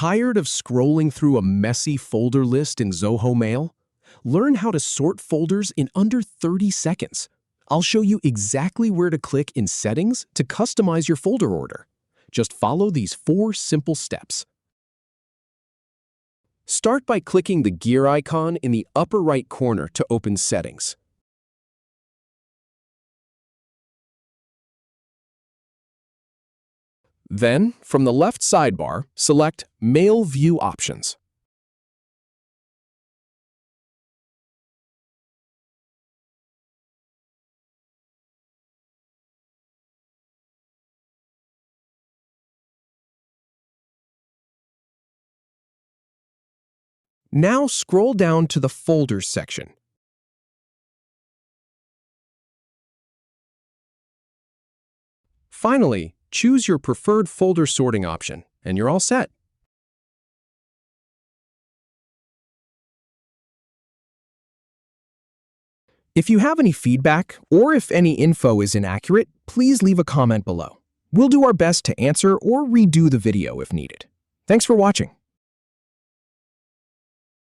Tired of scrolling through a messy folder list in Zoho Mail? Learn how to sort folders in under 30 seconds. I'll show you exactly where to click in Settings to customize your folder order. Just follow these 4 simple steps. Start by clicking the gear icon in the upper right corner to open Settings. Then, from the left sidebar, select Mail View Options. Now scroll down to the Folders section. Finally, choose your preferred folder sorting option, and you're all set. If you have any feedback, or if any info is inaccurate, please leave a comment below. We'll do our best to answer or redo the video if needed. Thanks for watching.